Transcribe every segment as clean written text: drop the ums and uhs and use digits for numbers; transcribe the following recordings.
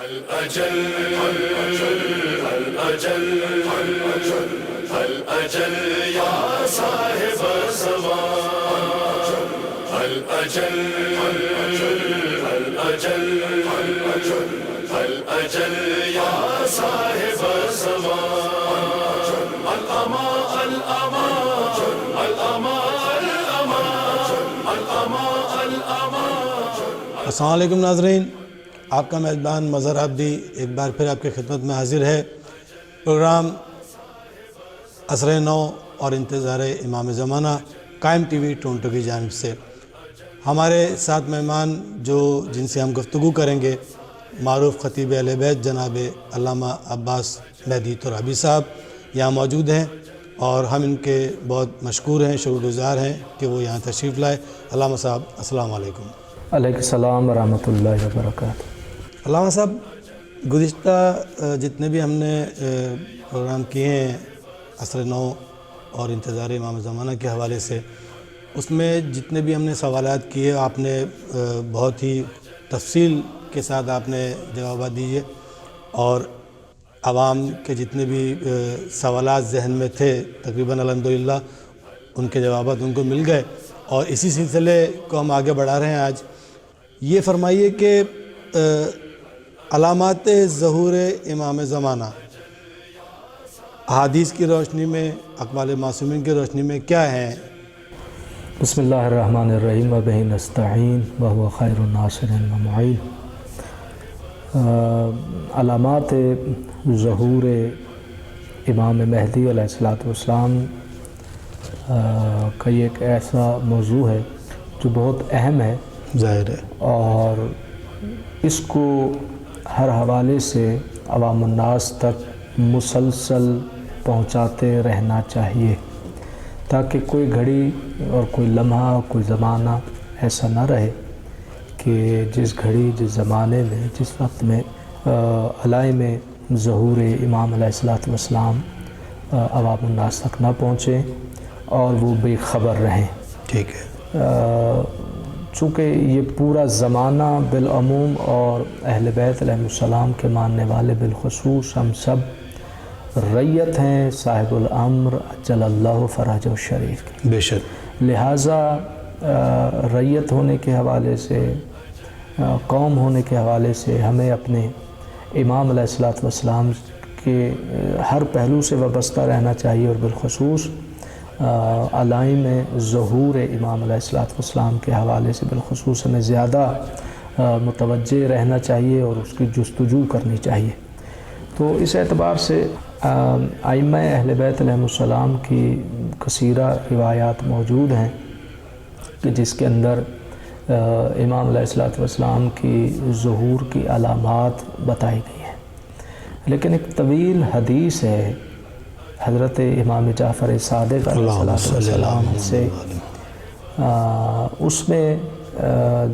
الأجل الأجل يا صاحب الزمان الأجل الأجل يا صاحب الزمان الأمان الأمان الأمان الأمان الأمان. السلام علیکم ناظرین، آپ کا میزبان مظہر عبدی ایک بار پھر آپ کی خدمت میں حاضر ہے. پروگرام عصر نو اور انتظار امام زمانہ قائم ٹی وی ٹورنٹو کی جانب سے. ہمارے ساتھ مہمان جن سے ہم گفتگو کریں گے، معروف خطیب اہل بیت جناب علامہ عباس مہدی ترابی صاحب یہاں موجود ہیں، اور ہم ان کے بہت مشکور ہیں، شکر گزار ہیں کہ وہ یہاں تشریف لائے. علامہ صاحب السلام علیکم. علیہ السلام ورحمۃ اللہ وبرکاتہ. علامہ صاحب، گزشتہ جتنے بھی ہم نے پروگرام کیے ہیں عصر نو اور انتظار امام زمانہ کے حوالے سے، اس میں جتنے بھی ہم نے سوالات کیے آپ نے بہت ہی تفصیل کے ساتھ آپ نے جوابات دیے، اور عوام کے جتنے بھی سوالات ذہن میں تھے تقریباً الحمدللہ ان کے جوابات ان کو مل گئے، اور اسی سلسلے کو ہم آگے بڑھا رہے ہیں. آج یہ فرمائیے کہ علامات ظہور امام زمانہ احادیث کی روشنی میں، اقوال معصومین کی روشنی میں کیا ہیں؟ بسم اللہ الرحمن الرحیم و بہ نستعین وہو خیر الناصر و معین. علامات ظہور امام مہدی علیہ السلام کا یہ ایک ایسا موضوع ہے جو بہت اہم ہے، ظاہر ہے، اور اس کو ہر حوالے سے عوام الناس تک مسلسل پہنچاتے رہنا چاہیے، تاکہ کوئی گھڑی اور کوئی لمحہ، کوئی زمانہ ایسا نہ رہے کہ جس گھڑی، جس زمانے میں، جس وقت میں علائم ظہور امام علیہ السلام عوام الناس تک نہ پہنچے اور وہ بے خبر رہیں. ٹھیک ہے. چونکہ یہ پورا زمانہ بالعموم اور اہل بیت علیہ السلام کے ماننے والے بالخصوص ہم سب ریت ہیں صاحب الامر عجل اللہ فرجہ الشریف کی. بے شک. لہٰذا ریت ہونے کے حوالے سے، قوم ہونے کے حوالے سے ہمیں اپنے امام علیہ السلام کے ہر پہلو سے وابستہ رہنا چاہیے، اور بالخصوص علائم ظہور امام علیہ السلام کے حوالے سے بالخصوص ہمیں زیادہ متوجہ رہنا چاہیے اور اس کی جستجو کرنی چاہیے. تو اس اعتبار سے ائمہ اہل بیت علیہ السلام کی کثیرہ روایات موجود ہیں کہ جس کے اندر امام علیہ السلام کی ظہور کی علامات بتائی گئی ہیں. لیکن ایک طویل حدیث ہے حضرت امام جعفر صادق علیہ السلام سے، اس میں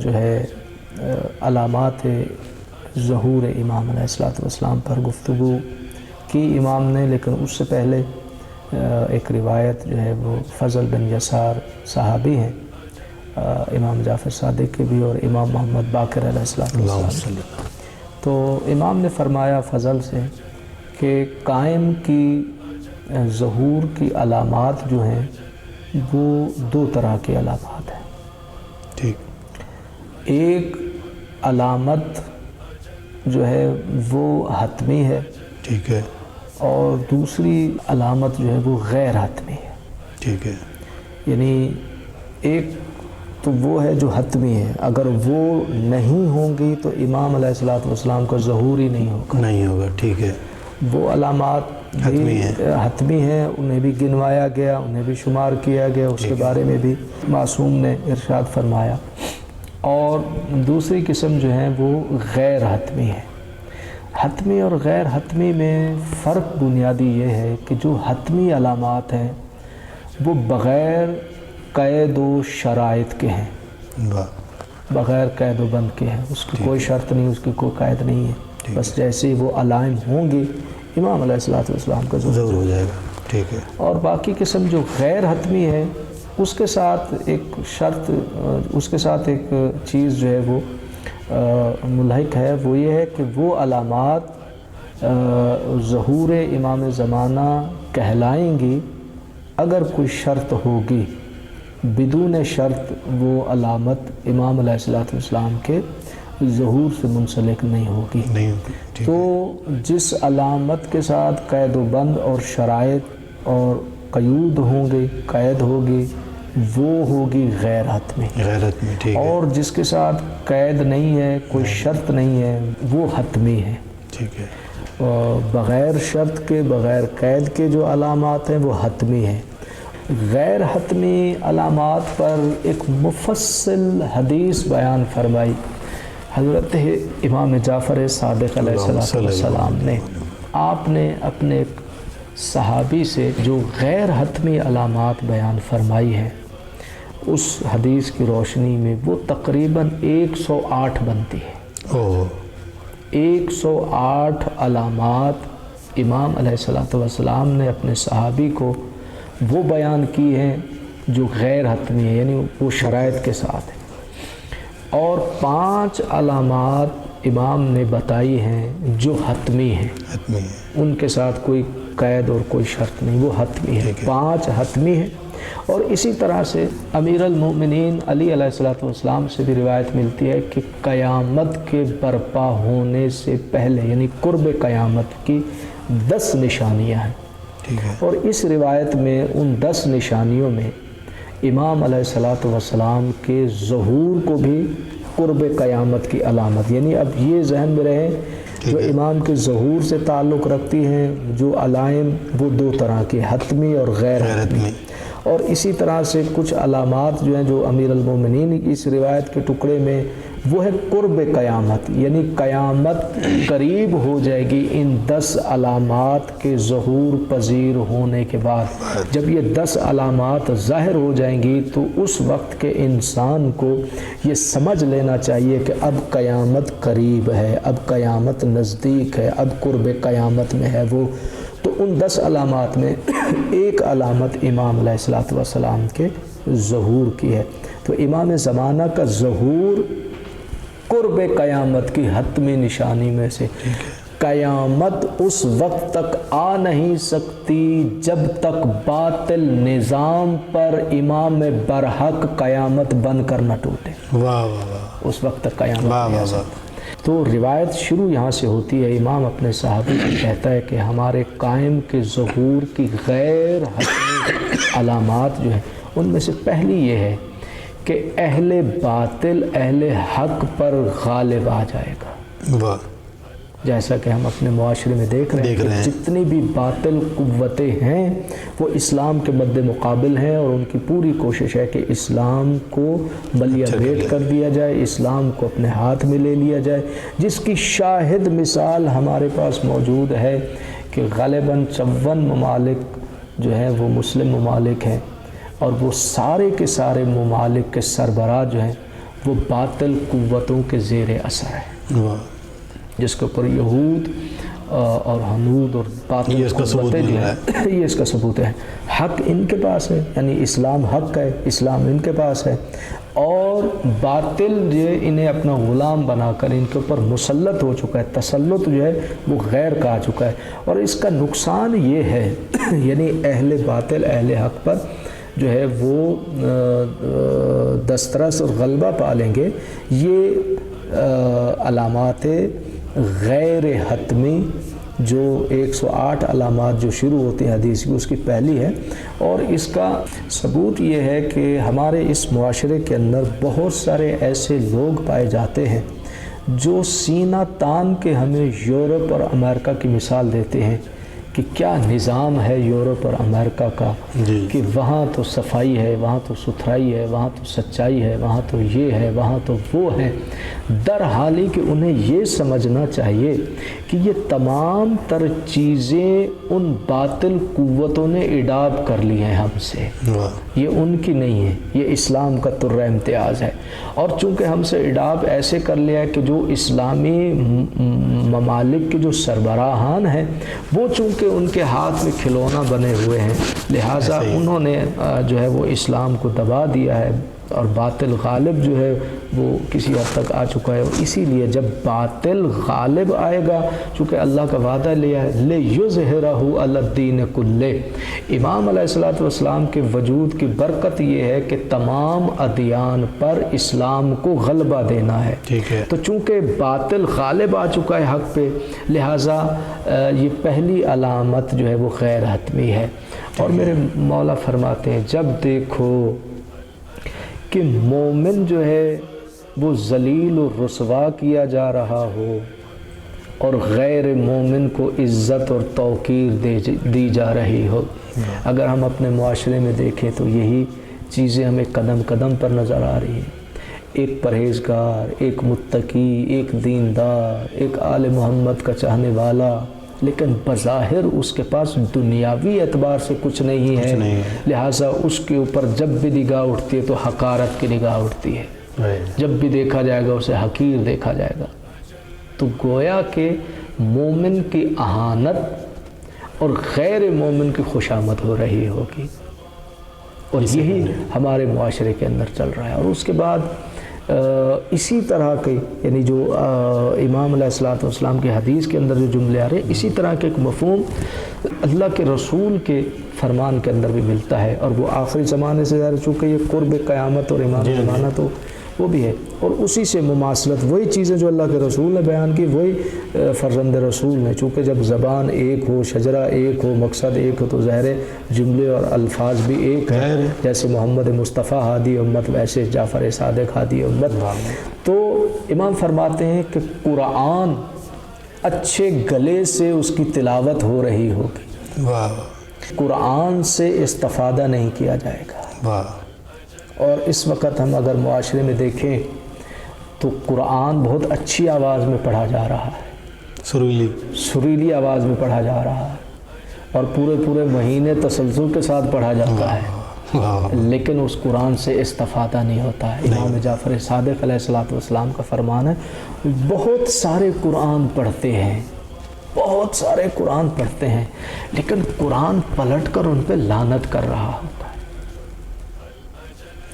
جو ہے علامات ظہور امام علیہ السلام پر گفتگو کی امام نے. لیکن اس سے پہلے ایک روایت جو ہے وہ فضل بن یسار صحابی ہیں، امام جعفر صادق کے بھی اور امام محمد باقر علیہ السلام. تو امام نے فرمایا فضل سے کہ قائم کی ظہور کی علامات جو ہیں وہ دو طرح کی علامات ہیں. ٹھیک. ایک علامت جو ہے وہ حتمی ہے، ٹھیک ہے، اور دوسری علامت جو ہے وہ غیر حتمی ہے. ٹھیک ہے. یعنی ایک تو وہ ہے جو حتمی ہے، اگر وہ نہیں ہوں گی تو امام علیہ السلام کا ظہور ہی نہیں ہوگا. ٹھیک ہے. وہ علامات حتمی ہیں، انہیں بھی گنوایا گیا، انہیں بھی شمار کیا گیا، اس کے بارے میں بھی معصوم نے ارشاد فرمایا. اور دوسری قسم جو ہیں وہ غیر حتمی ہے. حتمی اور غیر حتمی میں فرق بنیادی یہ ہے کہ جو حتمی علامات ہیں وہ بغیر قید و شرائط کے ہیں، بغیر قید و بند کے ہیں. اس کی کوئی شرط نہیں، اس کی کوئی قید نہیں ہے، بس جیسے ہی وہ علائم ہوں گے امام علیہ السلام کا ظہور ہو جائے گا. ٹھیک ہے. اور باقی قسم جو غیر حتمی ہے اس کے ساتھ ایک شرط، اس کے ساتھ ایک چیز جو ہے وہ ملحق ہے وہ یہ ہے کہ وہ علامات ظہور امام زمانہ کہلائیں گی اگر کوئی شرط ہوگی، بدون شرط وہ علامت امام علیہ الصلوۃ والسلام کے ظہور سے منسلک نہیں ہوگی۔ نہیں ہوگی، ٹھیک تو جس علامت کے ساتھ قید و بند اور شرائط اور قیود ہوں گے، قید ہوگی، وہ ہوگی غیر حتمی۔ غیر حتمی، ٹھیک ہے، اور جس کے ساتھ قید نہیں ہے، کوئی شرط نہیں ہے، وہ حتمی ہے۔ ٹھیک ہے، بغیر شرط کے، بغیر قید کے جو علامات ہیں وہ حتمی ہیں۔ غیر حتمی علامات پر ایک مفصل حدیث بیان فرمائی حضرت امام جعفر صادق علیہ السلام نے۔ آپ نے اپنے ایک صحابی سے جو غیر حتمی علامات بیان فرمائی ہیں، اس حدیث کی روشنی میں وہ تقریباً 108 بنتی ہے۔ 108 علامات امام علیہ الصلوۃ والسلام نے اپنے صحابی کو وہ بیان کی ہیں جو غیر حتمی ہے، یعنی وہ شرائط کے ساتھ ہے، اور 5 علامات امام نے بتائی ہیں جو حتمی ہیں، حتمی ہے، ان کے ساتھ کوئی قید اور کوئی شرط نہیں، وہ حتمی ہے، 5 حتمی ہیں۔ اور اسی طرح سے امیر المؤمنین علی علیہ الصلوۃ والسلام سے بھی روایت ملتی ہے کہ قیامت کے برپا ہونے سے پہلے، یعنی قرب قیامت کی 10 نشانیاں ہیں، ٹھیک ہے، اور اس روایت میں ان 10 نشانیوں میں امام علیہ الصلوۃ والسلام کے ظہور کو بھی قرب قیامت کی علامت، یعنی اب یہ ذہن میں رہے جو امام کے ظہور سے تعلق رکھتی ہیں جو علائم، وہ 2 طرح کی، حتمی اور غیر حتمی۔ اور اسی طرح سے کچھ علامات جو ہیں جو امیر المومنین کی اس روایت کے ٹکڑے میں، وہ ہے قرب قیامت، یعنی قیامت قریب ہو جائے گی ان 10 علامات کے ظہور پذیر ہونے کے بعد۔ جب یہ 10 علامات ظاہر ہو جائیں گی تو اس وقت کے انسان کو یہ سمجھ لینا چاہیے کہ اب قیامت قریب ہے، اب قیامت نزدیک ہے، اب قرب قیامت میں ہے وہ۔ تو ان 10 علامات میں ایک علامت امام علیہ الصلوۃ والسلام کے ظہور کی ہے۔ تو امام زمانہ کا ظہور قرب قیامت کی حتمی نشانی میں سے، قیامت اس وقت تک آ نہیں سکتی جب تک باطل نظام پر امام برحق قیامت بن کر نہ ٹوٹے۔ واہ واہ واہ، اس وقت تک قیامت واہ نہیں آ واہ سکتی۔ واہ۔ تو روایت شروع یہاں سے ہوتی ہے، امام اپنے صحابی کو کہتا ہے کہ ہمارے قائم کے ظہور کی غیر حتمی علامات جو ہیں ان میں سے پہلی یہ ہے کہ اہل باطل اہل حق پر غالب آ جائے گا۔ واہ، جیسا کہ ہم اپنے معاشرے میں دیکھ رہے ہیں کہ جتنی بھی باطل قوتیں ہیں وہ اسلام کے مد مقابل ہیں، اور ان کی پوری کوشش ہے کہ اسلام کو ملیہ بھیٹ کر دیا جائے، اسلام کو اپنے ہاتھ میں لے لیا جائے، جس کی شاہد مثال ہمارے پاس موجود ہے کہ غالباً 54 ممالک جو ہیں وہ مسلم ممالک ہیں، اور وہ سارے کے سارے ممالک کے سربراہ جو ہیں وہ باطل قوتوں کے زیر اثر ہیں، جس کے اوپر یہود اور ہنود اور باطل قوتیں جو ہیں یہ اس کا ثبوت ہے۔ حق ان کے پاس ہے، یعنی اسلام حق ہے، اسلام ان کے پاس ہے، اور باطل جو انہیں اپنا غلام بنا کر ان کے اوپر مسلط ہو چکا ہے، تسلط جو ہے وہ غیر کا آ چکا ہے۔ اور اس کا نقصان یہ ہے یعنی اہل باطل اہل حق پر جو ہے وہ دسترس اور غلبہ پا لیں گے۔ یہ علامات غیر حتمی جو 108 علامات جو شروع ہوتی ہیں حدیث کی، اس کی پہلی ہے، اور اس کا ثبوت یہ ہے کہ ہمارے اس معاشرے کے اندر بہت سارے ایسے لوگ پائے جاتے ہیں جو سینہ تان کے ہمیں یورپ اور امریکہ کی مثال دیتے ہیں کہ کیا نظام ہے یورپ اور امریکہ کا، کہ وہاں تو صفائی ہے، وہاں تو ستھرائی ہے، وہاں تو سچائی ہے، وہاں تو یہ ہے، وہاں تو وہ ہے۔ در حالی کہ انہیں یہ سمجھنا چاہیے کہ یہ تمام تر چیزیں ان باطل قوتوں نے اڈاپ کر لی ہیں ہم سے، یہ ان کی نہیں ہے، یہ اسلام کا ترہ امتیاز ہے۔ اور چونکہ ہم سے اڈاپ ایسے کر لیا ہے کہ جو اسلامی ممالک کے جو سربراہان ہیں وہ چونکہ ان کے ہاتھ میں کھلونا بنے ہوئے ہیں، لہٰذا انہوں نے جو ہے وہ اسلام کو دبا دیا ہے، اور باطل غالب جو ہے وہ کسی حد تک آ چکا ہے. اسی لیے جب باطل غالب آئے گا، چونکہ اللہ کا وعدہ لیا ہے لِيُظْهِرَهُ عَلَى الدِّينِ كُلِّهِ، امام علیہ السلام کے وجود کی برکت یہ ہے کہ تمام ادیان پر اسلام کو غلبہ دینا ہے. ٹھیک ہے. تو چونکہ باطل غالب آ چکا ہے حق پہ، لہٰذا یہ پہلی علامت جو ہے وہ غیر حتمی ہے. اور میرے مولا فرماتے ہیں جب دیکھو کہ مومن جو ہے وہ ذلیل و رسوا کیا جا رہا ہو اور غیر مومن کو عزت اور توقیر دی جا رہی ہو. اگر ہم اپنے معاشرے میں دیکھیں تو یہی چیزیں ہمیں قدم قدم پر نظر آ رہی ہیں. ایک پرہیزگار، ایک متقی، ایک دیندار، ایک آل محمد کا چاہنے والا، لیکن بظاہر اس کے پاس دنیاوی اعتبار سے کچھ نہیں ہے، لہٰذا اس کے اوپر جب بھی نگاہ اٹھتی ہے تو حقارت کی نگاہ اٹھتی ہے. جب بھی دیکھا جائے گا اسے حقیر دیکھا جائے گا. تو گویا کہ مومن کی اہانت اور غیر مومن کی خوشامد ہو رہی ہوگی، اور یہی ہمارے معاشرے کے اندر چل رہا ہے. اور اس کے بعد اسی طرح کے یعنی جو امام علیہ السلام کے حدیث کے اندر جو جملے آ رہے ہیں، اسی طرح کے ایک مفہوم اللہ کے رسول کے فرمان کے اندر بھی ملتا ہے. اور وہ آخری زمانے سے ظاہر چونکہ یہ قرب قیامت اور امام زمانہ تو وہ بھی ہے، اور اسی سے مماثلت وہی چیزیں جو اللہ کے رسول نے بیان کی وہی فرزند رسول نے. چونکہ جب زبان ایک ہو، شجرہ ایک ہو، مقصد ایک ہو، تو ظاہر جملے اور الفاظ بھی ایک ہیں. جیسے محمد مصطفیٰ ہادی امت، ویسے جعفر صادق ہادی امت. تو امام فرماتے ہیں کہ قرآن اچھے گلے سے اس کی تلاوت ہو رہی ہوگی، قرآن سے استفادہ نہیں کیا جائے گا. اور اس وقت ہم اگر معاشرے میں دیکھیں تو قرآن بہت اچھی آواز میں پڑھا جا رہا ہے، سریلی آواز میں پڑھا جا رہا ہے، اور پورے مہینے تسلسل کے ساتھ پڑھا جاتا ہے، لیکن اس قرآن سے استفادہ نہیں ہوتا ہے. امام جعفر صادق علیہ السلام کا فرمان ہے بہت سارے قرآن پڑھتے ہیں، بہت سارے قرآن پڑھتے ہیں، لیکن قرآن پلٹ کر ان پہ لعنت کر رہا ہوتا ہے.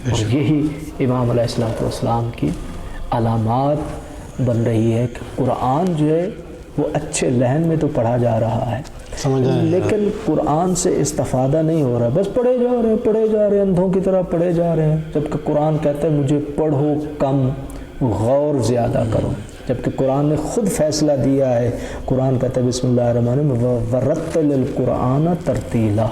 اور یہی امام علیہ السلام کی علامات بن رہی ہے کہ قرآن جو ہے وہ اچھے لہن میں تو پڑھا جا رہا ہے، لیکن قرآن سے استفادہ نہیں ہو رہا، بس پڑھے جا رہے ہیں اندھوں کی طرح پڑھے جا رہے ہیں. جبکہ قرآن کہتا ہے مجھے پڑھو کم، غور زیادہ کرو. جبکہ قرآن نے خود فیصلہ دیا ہے، قرآن کہتا ہے بسم اللہ الرحمن الرحیم وَرَتِّلِ الْقُرْآنَ تَرْتِیلًا،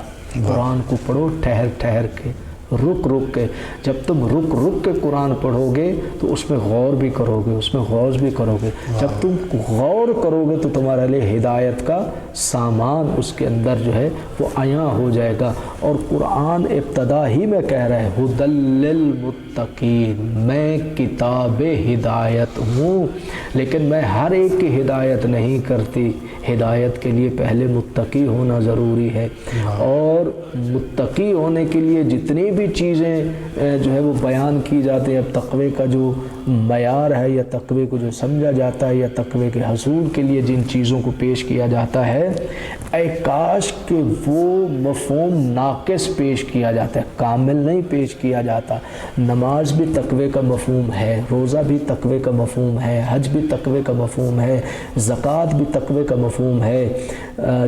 قرآن کو پڑھو ٹھہر کے، رک کے. جب تم رک کے قرآن پڑھو گے تو اس میں غور بھی کرو گے، اس میں غوض بھی کرو گے. جب تم غور کرو گے تو تمہارے لیے ہدایت کا سامان اس کے اندر جو ہے وہ عیاں ہو جائے گا. اور قرآن ابتدا ہی میں کہہ رہا ہے ھدی للمتقین، میں کتاب ہدایت ہوں، لیکن میں ہر ایک کی ہدایت نہیں کرتی. ہدایت کے لیے پہلے متقی ہونا ضروری ہے، اور متقی ہونے کے لیے جتنی بھی چیزیں جو ہے وہ بیان کی جاتی ہیں. اب تقوی کا جو معیار ہے یا تقوی کو جو سمجھا جاتا ہے یا تقوی کے حصول کے لیے جن چیزوں کو پیش کیا جاتا ہے، اے کاش کہ وہ مفہوم ناقص پیش کیا جاتا ہے، کامل نہیں پیش کیا جاتا. نماز بھی تقوی کا مفہوم ہے، روزہ بھی تقوی کا مفہوم ہے، حج بھی تقوی کا مفہوم ہے، زکوٰۃ بھی تقوی کا مفہوم ہے،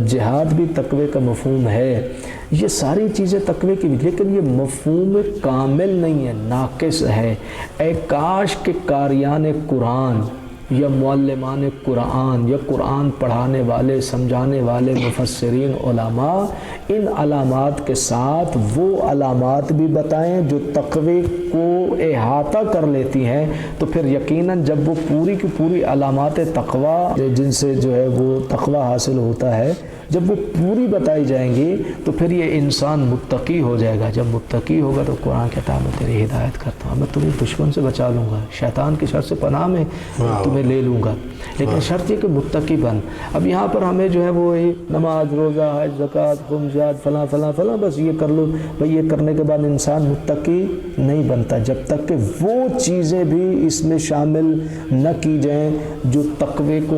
جہاد بھی تقوی کا مفہوم ہے. یہ ساری چیزیں تقوی کی، لیکن یہ مفہوم کامل نہیں ہے، ناقص ہے. اے کاش کہ قاریان قرآن یا معلمان قرآن یا قرآن پڑھانے والے، سمجھانے والے مفسرین علماء ان علامات کے ساتھ وہ علامات بھی بتائیں جو تقوی کو احاطہ کر لیتی ہیں. تو پھر یقیناً جب وہ پوری کی پوری علامات تقوی جن سے جو ہے وہ تقوی حاصل ہوتا ہے، جب وہ پوری بتائی جائیں گی تو پھر یہ انسان متقی ہو جائے گا. جب متقی ہوگا تو قرآن کہتا ہے میں تیری ہدایت کرتا ہوں، میں تمہیں دشمن سے بچا لوں گا، شیطان کی شر سے پناہ میں تمہیں لے لوں گا، لیکن شرط یہ کہ متقی بن. اب یہاں پر ہمیں جو ہے وہ نماز، روزہ، حج، زکوٰۃ، خم، جہاد، فلاں فلاں فلاں بس یہ کر لو بھائی، یہ کرنے کے بعد انسان متقی نہیں بنتا جب تک کہ وہ چیزیں بھی اس میں شامل نہ کی جائیں جو تقوی کو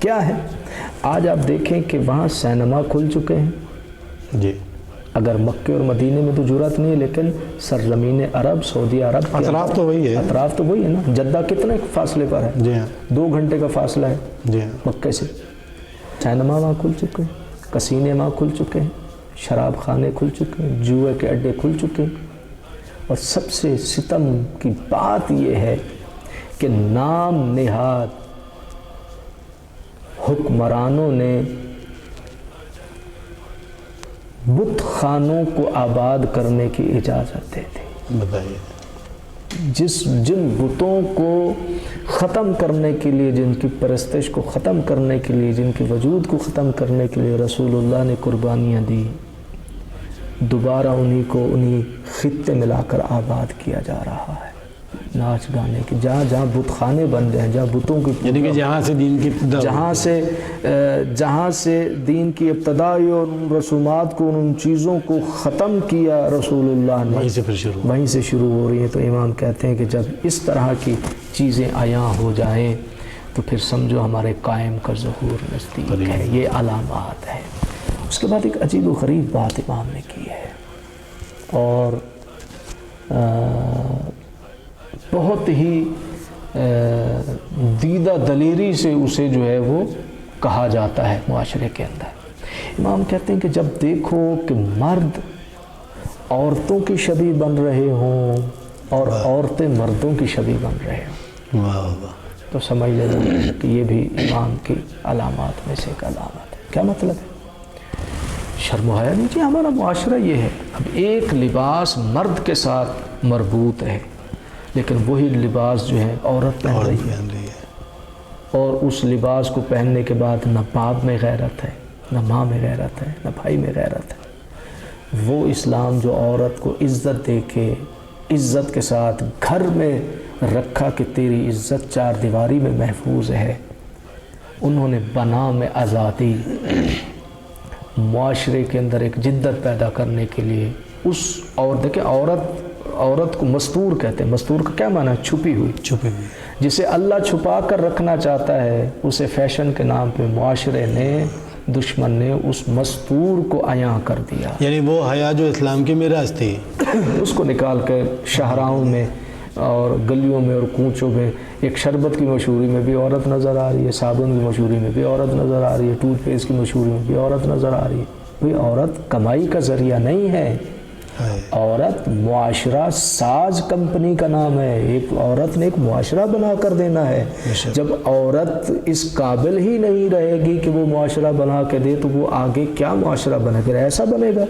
کیا ہے؟ آج آپ دیکھیں کہ وہاں سینما کھل چکے ہیں جی، اگر مکے اور مدینے میں تو جرات نہیں ہے، لیکن سرزمین عرب، سعودی عرب کے اطراف تو وہی ہے، اطراف تو وہی ہے نا. جدہ کتنے فاصلے پر ہے؟ جی ہاں، 2 گھنٹے کا فاصلہ ہے جی ہاں، مکے سے. سینما وہاں کھل چکے ہیں، کسینے وہاں کھل چکے ہیں، شراب خانے کھل چکے ہیں، جوئے کے اڈے کھل چکے ہیں. اور سب سے ستم کی بات یہ ہے کہ نام نہاد حکمرانوں نے بت خانوں کو آباد کرنے کی اجازت دے دی. بتائیے. جن بتوں کو ختم کرنے کے لیے، جن کی پرستش کو ختم کرنے کے لیے، جن کے وجود کو ختم کرنے کے لیے رسول اللہ نے قربانیاں دی، دوبارہ انہی کو انہی خطے ملا کر آباد کیا جا رہا ہے. ناچ گانے کی جہاں جہاں بت خانے بن گئے ہیں، جہاں بتوں کی، یعنی کہ جہاں سے دین کی ابتدا، جہاں سے دین کی ابتدائی اور رسومات کو، ان چیزوں کو ختم کیا رسول اللہ نے، وہیں سے پھر شروع ہو رہی ہیں. تو امام کہتے ہیں کہ جب اس طرح کی چیزیں عیاں ہو جائیں تو پھر سمجھو ہمارے قائم کا ظہور نزدیک ہے. یہ علامات ہے. اس کے بعد ایک عجیب و غریب بات امام نے کی ہے، اور بہت ہی دیدہ دلیری سے اسے جو ہے وہ کہا جاتا ہے معاشرے کے اندر. امام کہتے ہیں کہ جب دیکھو کہ مرد عورتوں کی شبیہ بن رہے ہوں اور عورتیں مردوں کی شبیہ بن رہے ہوں، واہ واہ، تو سمجھ لیجیے کہ یہ بھی امام کی علامات میں سے ایک علامت ہے. کیا مطلب ہے؟ شرم و حیا نہیں. جی ہمارا معاشرہ یہ ہے. اب ایک لباس مرد کے ساتھ مربوط ہے، لیکن وہی لباس جو ہے عورت پہن رہی ہے، اور اس لباس کو پہننے کے بعد نہ باپ میں غیرت ہے، نہ ماں میں غیرت ہے، نہ بھائی میں غیرت ہے. وہ اسلام جو عورت کو عزت دے کے، عزت کے ساتھ گھر میں رکھا کہ تیری عزت 4 دیواری میں محفوظ ہے، انہوں نے بنا میں آزادی، معاشرے کے اندر ایک جدت پیدا کرنے کے لیے اور دیکھیں عورت کو مستور کہتے ہیں. مستور کا کیا معنی ہے؟ چھپی ہوئی. جسے اللہ چھپا کر رکھنا چاہتا ہے، اسے فیشن کے نام پہ معاشرے نے، دشمن نے اس مستور کو عیاں کر دیا. یعنی وہ حیا جو اسلام کی میراث تھی، اس کو نکال کر شاہراہوں میں اور گلیوں میں اور کوچوں میں، ایک شربت کی مشہوری میں بھی عورت نظر آ رہی ہے، صابن کی مشہوری میں بھی عورت نظر آ رہی ہے، ٹوتھ پیسٹ کی مشہوری میں بھی عورت نظر آ رہی ہے. بھئی عورت کمائی کا ذریعہ نہیں ہے، عورت معاشرہ ساز کمپنی کا نام ہے. ایک عورت نے ایک معاشرہ بنا کر دینا ہے. جب عورت اس قابل ہی نہیں رہے گی کہ وہ معاشرہ بنا کے دے، تو وہ آگے کیا معاشرہ بنے گا؟ ایسا بنے گا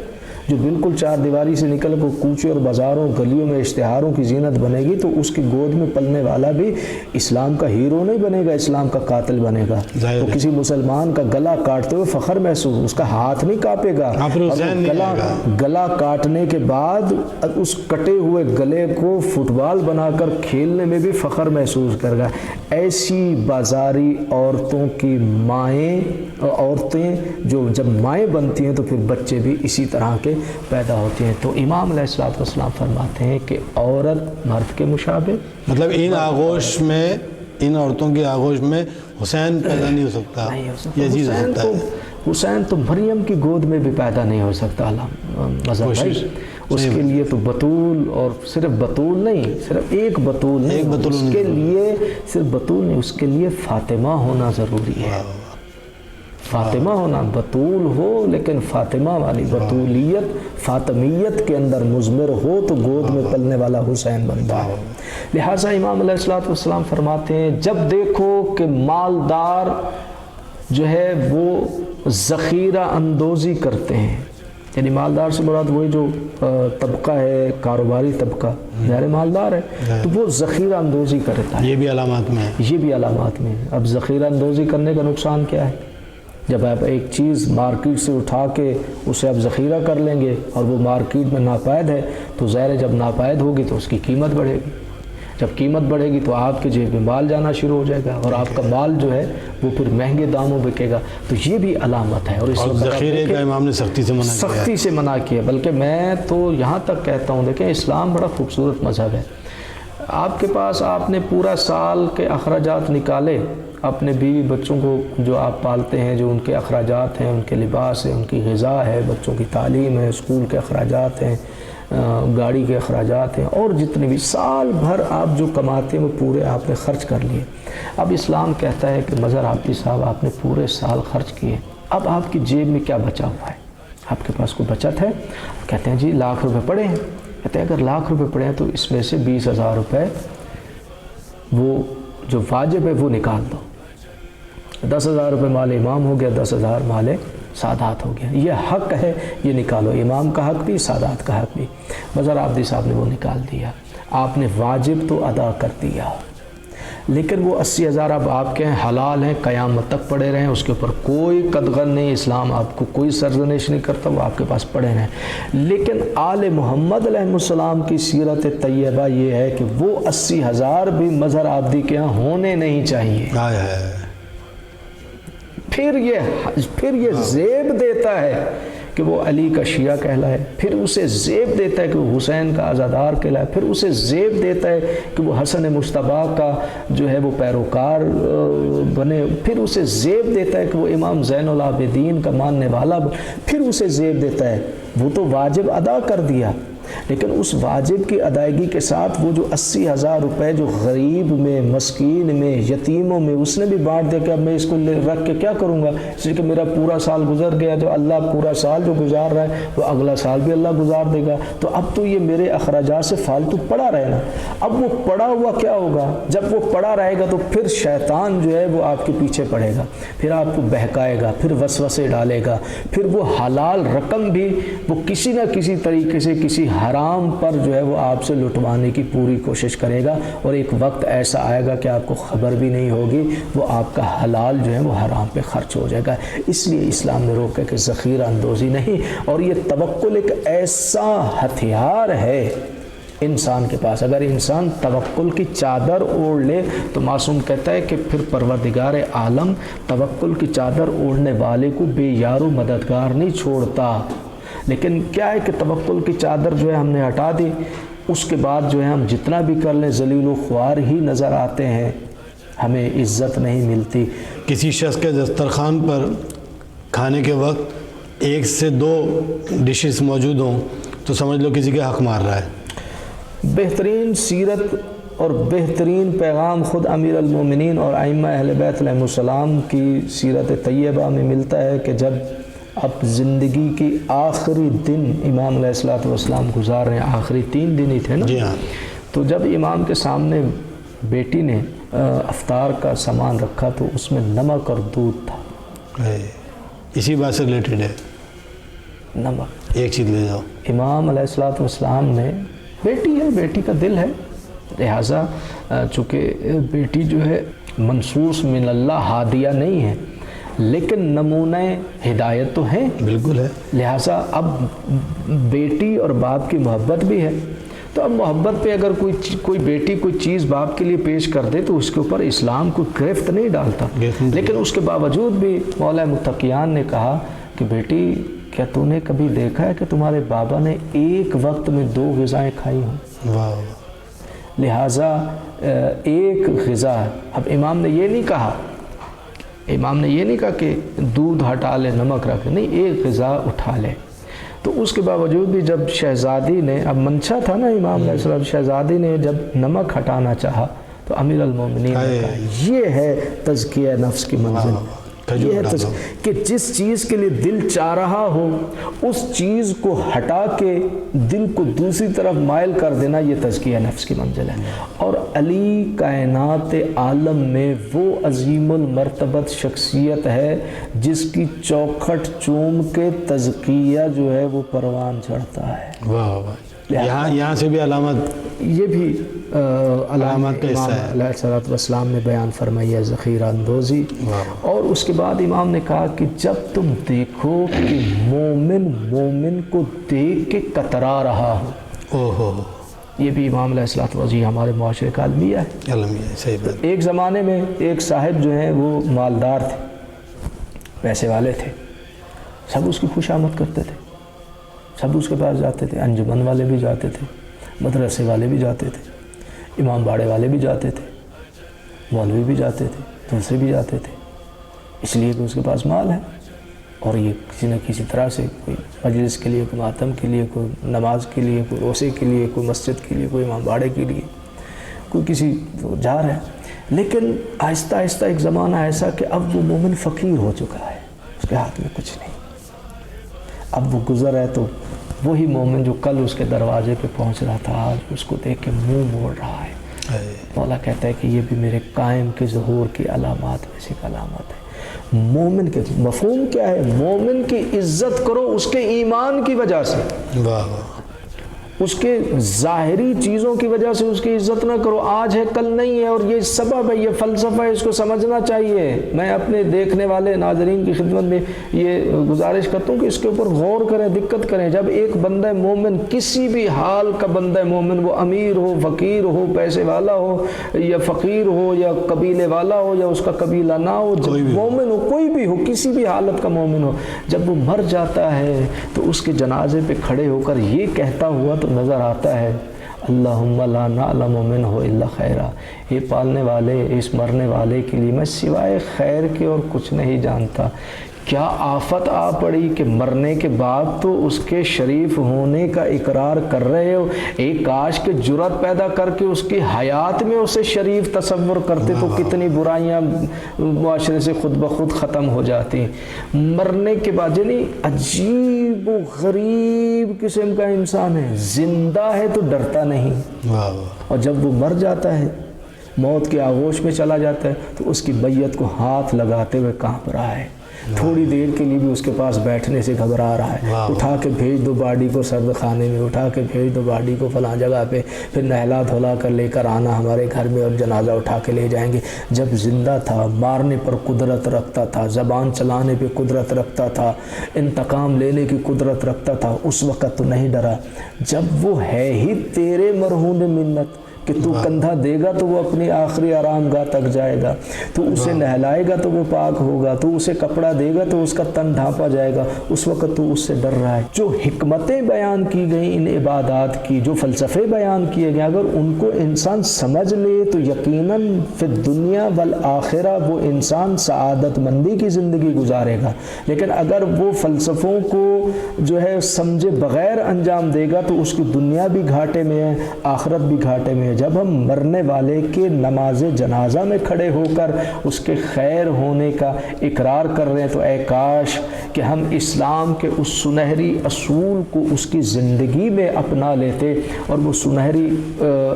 جو بالکل 4 دیواری سے نکل کر کوچے اور بازاروں گلیوں میں اشتہاروں کی زینت بنے گی، تو اس کی گود میں پلنے والا بھی اسلام کا ہیرو نہیں بنے گا، اسلام کا قاتل بنے گا. تو کسی مسلمان کا گلا کاٹتے ہوئے فخر محسوس، اس کا ہاتھ نہیں کاپے گا. گلا کاٹنے کے بعد اس کٹے ہوئے گلے کو فٹ بال بنا کر کھیلنے میں بھی فخر محسوس کرے گا. ایسی بازاری عورتوں کی مائیں، عورتیں جو جب مائیں بنتی ہیں تو پھر بچے بھی اسی طرح کے پیدا ہوتے ہیں. تو امام علیہ السلام فرماتے ہیں کہ عورت مرد کے مشابہ، مطلب ان آغوش میں، ان عورتوں کی آغوش میں حسین پیدا نہیں ہو سکتا، یزید ہو سکتا ہے. حسین تو مریم کی گود میں بھی پیدا نہیں ہو سکتا. مذہب بھائی اس کے لیے تو بطول، اور صرف بطول نہیں، صرف ایک بطول نہیں، اس کے لیے صرف بطول نہیں، اس کے لیے فاطمہ ہونا ضروری ہے. فاطمہ ہونا، بطول ہو لیکن فاطمہ والی بطولیت، فاطمیت کے اندر مضمر ہو تو گود میں پلنے والا حسین بنتا ہے. لہٰذا امام علیہ السلام فرماتے ہیں جب دیکھو کہ مالدار جو ہے وہ ذخیرہ اندوزی کرتے ہیں، یعنی مالدار سے مراد وہی جو طبقہ ہے، کاروباری طبقہ، ظاہر مالدار ہے، تو وہ ذخیرہ اندوزی کرتا ہے. یہ بھی علامات میں ہے. یہ بھی علامات میں ہے. اب ذخیرہ اندوزی کرنے کا نقصان کیا ہے؟ جب آپ ایک چیز مارکیٹ سے اٹھا کے اسے آپ ذخیرہ کر لیں گے اور وہ مارکیٹ میں ناپید ہے، تو ظاہر ہے جب ناپید ہوگی تو اس کی قیمت بڑھے گی. جب قیمت بڑھے گی تو آپ کے جیب میں مال جانا شروع ہو جائے گا، اور آپ کا مال جو ہے وہ پھر مہنگے داموں بکے گا. تو یہ بھی علامت ہے. اور ذخیرے کا امام نے سختی سے منع کیا. بلکہ میں تو یہاں تک کہتا ہوں، دیکھیں اسلام بڑا خوبصورت مذہب ہے. آپ کے پاس آپ نے پورا سال کے اخراجات نکالے اپنے بیوی بچوں کو جو آپ پالتے ہیں، جو ان کے اخراجات ہیں، ان کے لباس ہے، ان کی غذا ہے، بچوں کی تعلیم ہے، اسکول کے اخراجات ہیں، گاڑی کے اخراجات ہیں، اور جتنے بھی سال بھر آپ جو کماتے ہیں وہ پورے آپ نے خرچ کر لیے۔ اب اسلام کہتا ہے کہ مظہر عابدی صاحب آپ نے پورے سال خرچ کیے، اب آپ کی جیب میں کیا بچا ہوا ہے؟ آپ کے پاس کوئی بچت ہے؟ کہتے ہیں جی لاکھ روپے پڑے ہیں۔ کہتے ہیں اگر لاکھ روپے پڑے ہیں تو اس میں سے 20,000 روپے وہ جو واجب ہے وہ نکال دو۔ 10,000 روپے مال امام ہو گیا، 10,000 مال سادات ہو گیا۔ یہ حق ہے، یہ نکالو، امام کا حق بھی، سادات کا حق بھی۔ مظہر عابدی صاحب نے وہ نکال دیا۔ آپ نے واجب تو ادا کر دیا، لیکن وہ 80,000 اب آپ کے ہیں، حلال ہیں، قیامت تک پڑے رہیں، اس کے اوپر کوئی قدغن نہیں، اسلام آپ کو کوئی سرزنش نہیں کرتا، وہ آپ کے پاس پڑے رہیں۔ لیکن آل محمد علیہ السلام کی سیرت طیبہ یہ ہے کہ وہ 80,000 بھی مظہر عابدی کے ہاں ہونے نہیں چاہیے۔ پھر یہ زیب دیتا ہے کہ وہ علی کا شیعہ کہلائے، پھر اسے زیب دیتا ہے کہ وہ حسین کا عزادار کہلائے، پھر اسے زیب دیتا ہے کہ وہ حسن مجتبیٰ کا جو ہے وہ پیروکار بنے، پھر اسے زیب دیتا ہے کہ وہ امام زین العابدین کا ماننے والا پھر اسے زیب دیتا ہے۔ وہ تو واجب ادا کر دیا، لیکن اس واجب کی ادائیگی کے ساتھ وہ جو 80,000 روپے جو غریب میں، مسکین میں، یتیموں میں اس نے بھی بانٹ دیا کہ اب میں اس کو رکھ کے کیا کروں گا، اس لیے کہ میرا پورا سال گزر گیا، جو اللہ پورا سال جو گزار رہا ہے وہ اگلا سال بھی اللہ گزار دے گا، تو اب تو یہ میرے اخراجات سے فالتو پڑا رہے نا۔ اب وہ پڑا ہوا کیا ہوگا؟ جب وہ پڑا رہے گا تو پھر شیطان جو ہے وہ آپ کے پیچھے پڑے گا، پھر آپ کو بہکائے گا، پھر وسوسے ڈالے گا، پھر وہ حلال رقم بھی وہ کسی نہ کسی طریقے سے کسی حرام پر جو ہے وہ آپ سے لٹوانے کی پوری کوشش کرے گا، اور ایک وقت ایسا آئے گا کہ آپ کو خبر بھی نہیں ہوگی، وہ آپ کا حلال جو ہے وہ حرام پہ خرچ ہو جائے گا۔ اس لیے اسلام نے روکا کہ ذخیرہ اندوزی نہیں، اور یہ توکل ایک ایسا ہتھیار ہے انسان کے پاس، اگر انسان توکل کی چادر اوڑھ لے تو معصوم کہتا ہے کہ پھر پروردگار عالم توکل کی چادر اوڑھنے والے کو بے یار و مددگار نہیں چھوڑتا۔ لیکن کیا ہے کہ توکل کی چادر جو ہے ہم نے ہٹا دی، اس کے بعد جو ہے ہم جتنا بھی کر لیں ذلیل و خوار ہی نظر آتے ہیں، ہمیں عزت نہیں ملتی۔ کسی شخص کے دسترخوان پر کھانے کے وقت 1 سے 2 ڈشز موجود ہوں تو سمجھ لو کسی کے حق مار رہا ہے۔ بہترین سیرت اور بہترین پیغام خود امیر المومنین اور ائمہ اہل بیت علیہ السلام کی سیرت طیبہ میں ملتا ہے کہ جب اب زندگی کی آخری دن امام علیہ السلام گزار رہے ہیں، آخری 3 دن ہی تھے نا، جی ہاں، تو جب امام کے سامنے بیٹی نے افطار کا سامان رکھا تو اس میں نمک اور دودھ تھا۔ اسی بات سے ریلیٹڈ ہے، نمک ایک چیز لے جاؤ۔ امام علیہ السلام نے، بیٹی ہے، بیٹی کا دل ہے، لہٰذا چونکہ بیٹی جو ہے منصوص من اللہ ہادیہ نہیں ہے، لیکن نمونہ ہدایت تو ہیں، بالکل ہے، لہٰذا اب بیٹی اور باپ کی محبت بھی ہے، تو اب محبت پہ اگر کوئی بیٹی کوئی چیز باپ کے لیے پیش کر دے تو اس کے اوپر اسلام کوئی گرفت نہیں ڈالتا، لیکن اس کے باوجود بھی مولا متقیان نے کہا کہ بیٹی کیا تو نے کبھی دیکھا ہے کہ تمہارے بابا نے ایک وقت میں 2 غذائیں کھائی ہوں؟ واہ، لہٰذا ایک غذا، اب امام نے یہ نہیں کہا کہ دودھ ہٹا لے نمک رکھ لے، نہیں، ایک غذا اٹھا لے۔ تو اس کے باوجود بھی جب شہزادی نے، اب منشا تھا نا امام علیہ السلام، شہزادی نے جب نمک ہٹانا چاہا تو امیر المومنین نے کہا یہ ہے تزکیہ نفس کی منزل، یہ ہے کہ جس چیز کے لیے دل چاہ رہا ہو اس چیز کو ہٹا کے دل کو دوسری طرف مائل کر دینا، یہ تزکیہ نفس کی منزل ہے۔ اور علی کائنات عالم میں وہ عظیم المرتبت شخصیت ہے جس کی چوکھٹ چوم کے تزکیہ جو ہے وہ پروان چڑھتا ہے۔ واہ واہ، یہاں سے بھی علامت، یہ بھی علامات کا حصہ ہے، علیہ الصلوۃ والسلام نے بیان فرمائی ہے، ذخیرہ اندوزی۔ اور اس کے بعد امام نے کہا کہ جب تم دیکھو کہ مومن کو دیکھ کے کترا رہا ہو، یہ بھی امام علیہ الصلوۃ والسلام ہمارے معاشرے کا المیہ ہے۔ صحیح بات۔ ایک زمانے میں ایک صاحب جو ہیں وہ مالدار تھے، پیسے والے تھے، سب اس کی خوشامد کرتے تھے، سب اس کے پاس جاتے تھے، انجمن والے بھی جاتے تھے، مدرسے والے بھی جاتے تھے، امام باڑے والے بھی جاتے تھے، مولوی بھی جاتے تھے، دوسرے بھی جاتے تھے، اس لیے کہ اس کے پاس مال ہے، اور یہ کسی نہ کسی طرح سے کوئی مجلس کے لیے، کوئی ماتم کے لیے، کوئی نماز کے لیے، کوئی روزے کے لیے، کوئی مسجد کے لیے، کوئی امام باڑے کے لیے، کوئی کسی جا رہا ہے۔ لیکن آہستہ آہستہ ایک زمانہ ایسا کہ اب وہ مومن فقیر ہو چکا ہے، اس کے ہاتھ میں کچھ نہیں، اب وہ گزر ہے تو وہی مومن جو کل اس کے دروازے پہ پہنچ رہا تھا آج اس کو دیکھ کے منہ موڑ رہا ہے۔ مولا کہتا ہے کہ یہ بھی میرے قائم کے ظہور کی علامات میں سے ایک علامت ہے۔ مومن کے مفہوم کیا ہے؟ مومن کی عزت کرو اس کے ایمان کی وجہ سے، واہ واہ، اس کے ظاہری چیزوں کی وجہ سے اس کی عزت نہ کرو، آج ہے کل نہیں ہے، اور یہ سبب ہے، یہ فلسفہ ہے، اس کو سمجھنا چاہیے۔ میں اپنے دیکھنے والے ناظرین کی خدمت میں یہ گزارش کرتا ہوں کہ اس کے اوپر غور کریں، دقت کریں۔ جب ایک بندہ مومن، کسی بھی حال کا بندہ مومن، وہ امیر ہو، فقیر ہو، پیسے والا ہو یا فقیر ہو یا قبیلے والا ہو یا اس کا قبیلہ نہ ہو، جب مومن ہو، کوئی بھی ہو، کسی بھی حالت کا مومن ہو، جب وہ مر جاتا ہے تو اس کے جنازے پہ کھڑے ہو کر یہ کہتا ہوا تو نظر آتا ہے، اللہم لا نعلم منہ الا خیرا، یہ پالنے والے، اس مرنے والے کے لیے میں سوائے خیر کے اور کچھ نہیں جانتا۔ کیا آفت آ پڑی کہ مرنے کے بعد تو اس کے شریف ہونے کا اقرار کر رہے ہو، ایک کاش کے جرأت پیدا کر کے اس کی حیات میں اسے شریف تصور کرتے تو کتنی برائیاں معاشرے سے خود بخود ختم ہو جاتی۔ مرنے کے بعد یعنی عجیب و غریب قسم کا انسان ہے، زندہ ہے تو ڈرتا نہیں، اور جب وہ مر جاتا ہے، موت کے آغوش میں چلا جاتا ہے تو اس کی بیعت کو ہاتھ لگاتے ہوئے کانپ رہا ہے، تھوڑی دیر کے لیے بھی اس کے پاس بیٹھنے سے گھبرا رہا ہے، اٹھا کے بھیج دو باڈی کو سرد خانے میں، اٹھا کے بھیج دو باڈی کو فلاں جگہ پہ، پھر نہلا دھولا کر لے کر آنا ہمارے گھر میں اور جنازہ اٹھا کے لے جائیں گے۔ جب زندہ تھا، مارنے پر قدرت رکھتا تھا، زبان چلانے پہ قدرت رکھتا تھا، انتقام لینے کی قدرت رکھتا تھا، اس وقت تو نہیں ڈرا۔ جب وہ ہے ہی تیرے مرہون منت کہ تو کندھا دے گا تو وہ اپنی آخری آرام گاہ تک جائے گا، تو اسے نہلائے گا تو وہ پاک ہوگا، تو اسے کپڑا دے گا تو اس کا تن ڈھانپا جائے گا، اس وقت تو اس سے ڈر رہا ہے۔ جو حکمتیں بیان کی گئیں ان عبادات کی، جو فلسفے بیان کیے گئے، اگر ان کو انسان سمجھ لے تو یقیناً فی الدنیا والآخرہ وہ انسان سعادت مندی کی زندگی گزارے گا۔ لیکن اگر وہ فلسفوں کو جو ہے سمجھے بغیر انجام دے گا تو اس کی دنیا بھی گھاٹے میں ہے، آخرت بھی گھاٹے میں ہے۔ جب ہم مرنے والے کے نماز جنازہ میں کھڑے ہو کر اس کے خیر ہونے کا اقرار کر رہے ہیں تو اے کاش کہ ہم اسلام کے اس سنہری اصول کو اس کی زندگی میں اپنا لیتے، اور وہ سنہری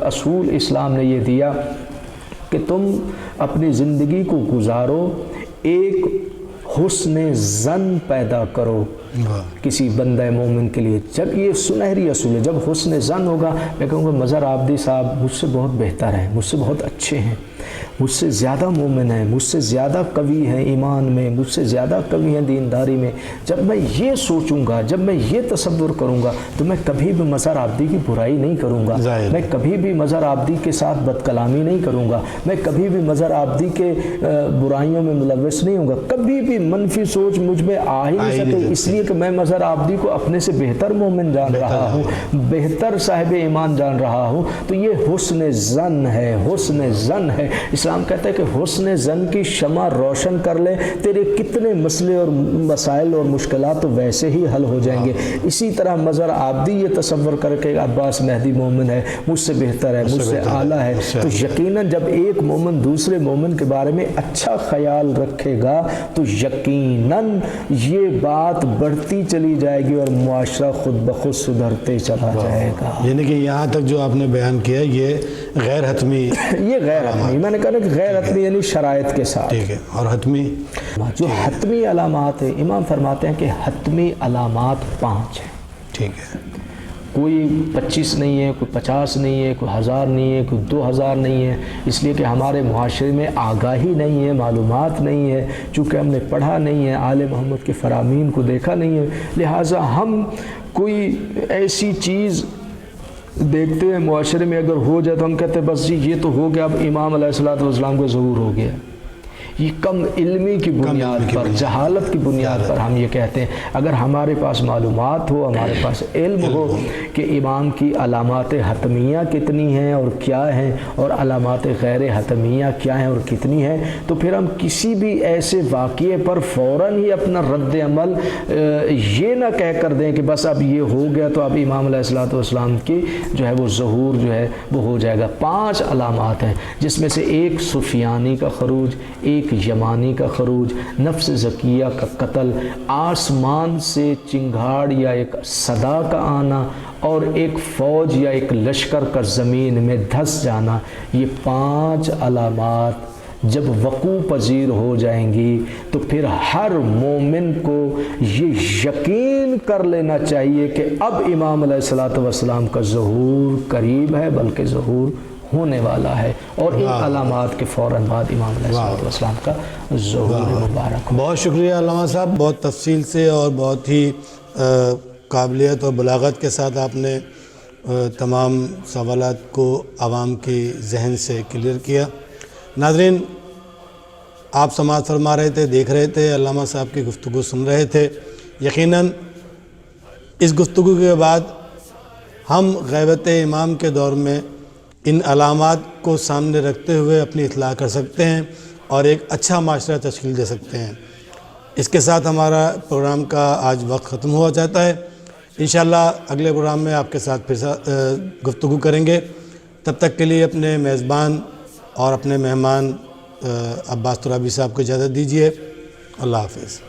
اصول اسلام نے یہ دیا کہ تم اپنی زندگی کو گزارو، ایک حسن ظن پیدا کرو کسی بندہ مومن کے لیے۔ جب یہ سنہری اصول ہے، جب حسن ظن ہوگا، میں کہوں گا مظہر عابدی صاحب مجھ سے بہت بہتر ہیں، مجھ سے بہت اچھے ہیں، مجھ سے زیادہ مومن ہیں، مجھ سے زیادہ قوی ہیں ایمان میں، مجھ سے زیادہ قوی ہیں دینداری میں۔ جب میں یہ سوچوں گا، جب میں یہ تصور کروں گا تو میں کبھی بھی مظہر عابدی کی برائی نہیں کروں گا، میں کبھی بھی مظہر عابدی کے ساتھ بد کلامی نہیں کروں گا، میں کبھی بھی مظہر عابدی کے برائیوں میں ملوث نہیں ہوں گا، کبھی بھی منفی سوچ مجھ میں آ ہی نہیں سکے، اس لیے کہ میں مظہر عابدی کو اپنے سے بہتر مومن جان رہا ہوں، بہتر صاحب ایمان جان رہا ہوں۔ تو یہ حسن ظن ہے، حسن ظن ہے۔ اسلام کہتا ہے کہ حسن ظن کی شمع روشن کر لے، تیرے کتنے مسئلے اور مسائل اور مشکلات تو ویسے ہی حل ہو جائیں گے۔ اسی طرح مظہر عابدی یہ تصور کر کے عباس مہدی مومن ہے، مجھ سے بہتر ہے، مجھ سے اعلیٰ ہے، تو یقیناً جب ایک مومن دوسرے مومن کے بارے میں اچھا خیال رکھے گا تو یقیناً یہ بات بڑھتی چلی جائے گی اور معاشرہ خود بخود سدھرتے چلا جائے گا۔ یعنی کہ یہاں تک جو آپ نے بیان کیا یہ غیر حتمی، یہ غیر حتمی، میں نے کہا کہ غیر حتمی یعنی شرائط کے ساتھ، ٹھیک ہے، اور حتمی جو حتمی علامات ہیں، امام فرماتے ہیں کہ حتمی علامات 5 ہیں، ٹھیک ہے، کوئی 25 نہیں ہے، کوئی 50 نہیں ہے، کوئی 1000 نہیں ہے، کوئی 2000 نہیں ہے، اس لیے کہ ہمارے معاشرے میں آگاہی نہیں ہے، معلومات نہیں ہے، چونکہ ہم نے پڑھا نہیں ہے، آل محمد کے فرامین کو دیکھا نہیں ہے، لہٰذا ہم کوئی ایسی چیز دیکھتے ہیں معاشرے میں اگر ہو جائے تو ہم کہتے ہیں بس جی یہ تو ہو گیا، اب امام علیہ الصلوۃ والسلام کا ظہور ہو گیا، یہ کم علمی کی بنیاد پر، جہالت کی بنیاد پر ہم یہ کہتے ہیں۔ اگر ہمارے پاس معلومات ہو، ہمارے پاس علم ہو کہ امام کی علامات حتمیہ کتنی ہیں اور کیا ہیں، اور علامات غیر حتمیہ کیا ہیں اور کتنی ہیں، تو پھر ہم کسی بھی ایسے واقعے پر فوراً ہی اپنا رد عمل یہ نہ کہہ کر دیں کہ بس اب یہ ہو گیا تو اب امام علیہ الصلوۃ والسلام کی جو ہے وہ ظہور جو ہے وہ ہو جائے گا۔ 5 علامات ہیں، جس میں سے ایک سفیانی کا خروج، ایک یمانی کا خروج، نفس زکیہ کا قتل، آسمان سے چنگھاڑ یا ایک صدا کا آنا، اور ایک فوج یا ایک لشکر کا زمین میں دھس جانا۔ یہ 5 علامات جب وقوع پذیر ہو جائیں گی تو پھر ہر مومن کو یہ یقین کر لینا چاہیے کہ اب امام علیہ الصلوۃ والسلام کا ظہور قریب ہے، بلکہ ظہور ہونے والا ہے، اور ان علامات کے فوراً بعد امام علیہ الصلوۃ والسلام کا ظہور مبارک۔ بہت شکریہ علامہ صاحب، بہت تفصیل سے اور بہت ہی قابلیت اور بلاغت کے ساتھ آپ نے تمام سوالات کو عوام کی ذہن سے کلیئر کیا۔ ناظرین، آپ سماعت فرما رہے تھے، دیکھ رہے تھے، علامہ صاحب کی گفتگو سن رہے تھے۔ یقیناً اس گفتگو کے بعد ہم غیبت امام کے دور میں ان علامات کو سامنے رکھتے ہوئے اپنی اصلاح کر سکتے ہیں اور ایک اچھا معاشرہ تشکیل دے سکتے ہیں۔ اس کے ساتھ ہمارا پروگرام کا آج وقت ختم ہوا جاتا ہے۔ انشاءاللہ اگلے پروگرام میں آپ کے ساتھ پھر گفتگو کریں گے۔ تب تک کے لیے اپنے میزبان اور اپنے مہمان عباس ترابی صاحب کو اجازت دیجیے۔ اللہ حافظ۔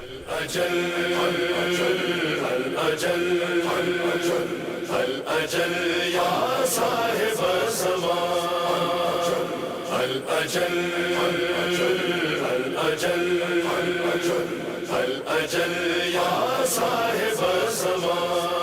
الأجل يا صاحب الزمان